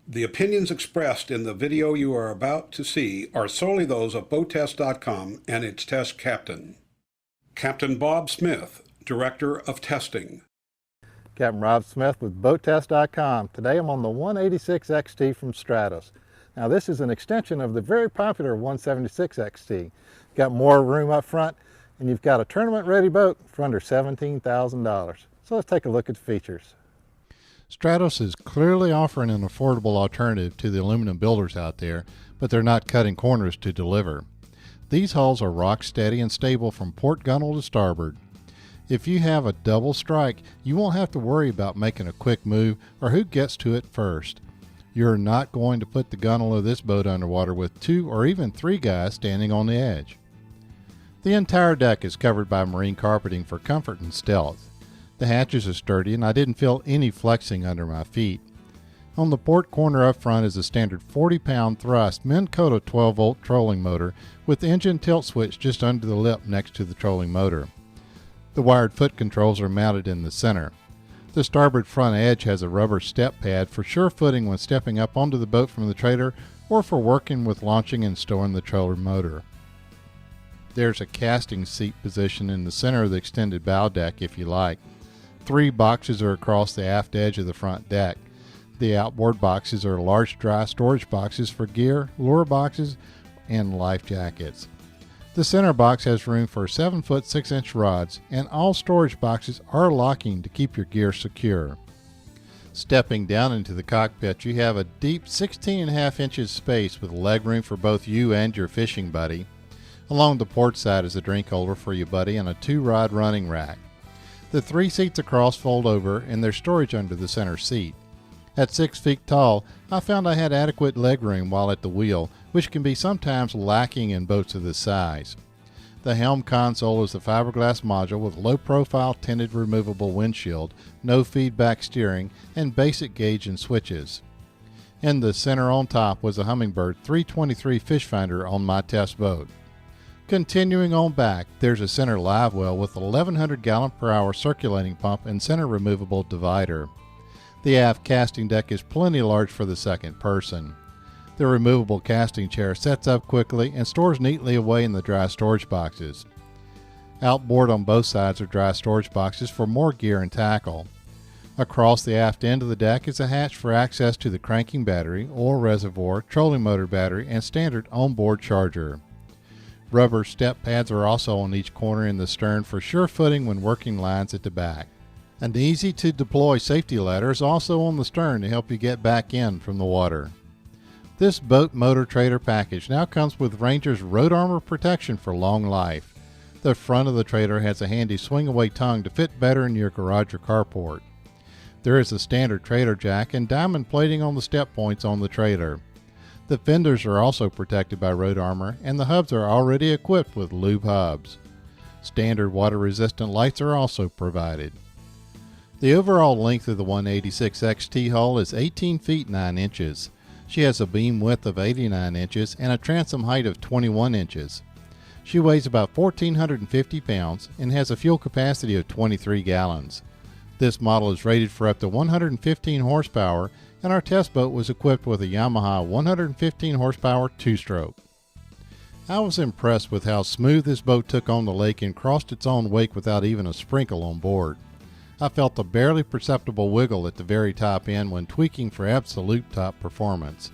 The opinions expressed in the video you are about to see are solely those of BoatTEST.com and its test captain. Captain Bob Smith, Director of Testing. Captain Rob Smith with BoatTEST.com. Today I'm on the 186 XT from Stratos. Now this is an extension of the very popular 176 XT. Got more room up front and you've got a tournament ready boat for under $17,000. So let's take a look at the features. Stratos is clearly offering an affordable alternative to the aluminum builders out there, but they're not cutting corners to deliver. These hulls are rock steady and stable from port gunnel to starboard. If you have a double strike, you won't have to worry about making a quick move or who gets to it first. You're not going to put the gunnel of this boat underwater with 2 or even 3 guys standing on the edge. The entire deck is covered by marine carpeting for comfort and stealth. The hatches are sturdy and I didn't feel any flexing under my feet. On the port corner up front is a standard 40-pound thrust Minn Kota 12-volt trolling motor with the engine tilt switch just under the lip next to the trolling motor. The wired foot controls are mounted in the center. The starboard front edge has a rubber step pad for sure footing when stepping up onto the boat from the trailer or for working with launching and storing the trailer motor. There's a casting seat position in the center of the extended bow deck if you like. 3 boxes are across the aft edge of the front deck. The outboard boxes are large dry storage boxes for gear, lure boxes, and life jackets. The center box has room for 7-foot 6-inch rods, and all storage boxes are locking to keep your gear secure. Stepping down into the cockpit, you have a deep 16.5 inches space with legroom for both you and your fishing buddy. Along the port side is a drink holder for your buddy and a 2-rod running rack. The 3 seats across fold over and there's storage under the center seat. At 6 feet tall, I found I had adequate legroom while at the wheel, which can be sometimes lacking in boats of this size. The helm console is a fiberglass module with low-profile tinted removable windshield, no feedback steering, and basic gauge and switches. In the center on top was a Humminbird 323 fish finder on my test boat. Continuing on back, there's a center live well with 1,100 gallon per hour circulating pump and center removable divider. The aft casting deck is plenty large for the second person. The removable casting chair sets up quickly and stores neatly away in the dry storage boxes. Outboard on both sides are dry storage boxes for more gear and tackle. Across the aft end of the deck is a hatch for access to the cranking battery, oil reservoir, trolling motor battery, and standard onboard charger. Rubber step pads are also on each corner in the stern for sure footing when working lines at the back. An easy-to-deploy safety ladder is also on the stern to help you get back in from the water. This boat motor trailer package now comes with Ranger's road armor protection for long life. The front of the trailer has a handy swing-away tongue to fit better in your garage or carport. There is a standard trailer jack and diamond plating on the step points on the trailer. The fenders are also protected by road armor, and the hubs are already equipped with lube hubs. Standard water-resistant lights are also provided. The overall length of the 186 XT hull is 18 feet 9 inches. She has a beam width of 89 inches and a transom height of 21 inches. She weighs about 1,450 pounds and has a fuel capacity of 23 gallons. This model is rated for up to 115 horsepower, and our test boat was equipped with a Yamaha 115 horsepower 2-stroke. I was impressed with how smooth this boat took on the lake and crossed its own wake without even a sprinkle on board. I felt a barely perceptible wiggle at the very top end when tweaking for absolute top performance.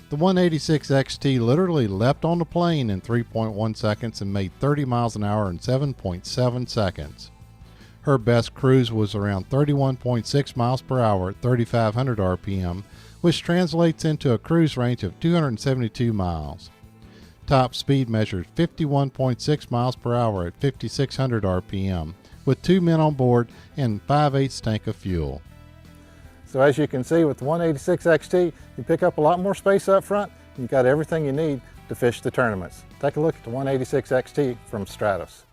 The 186 XT literally leapt on the plane in 3.1 seconds and made 30 miles an hour in 7.7 seconds. Her best cruise was around 31.6 miles per hour at 3,500 RPM, which translates into a cruise range of 272 miles. Top speed measured 51.6 miles per hour at 5,600 RPM, with 2 men on board and 5/8 tank of fuel. So as you can see with the 186 XT, you pick up a lot more space up front. You've got everything you need to fish the tournaments. Take a look at the 186 XT from Stratos.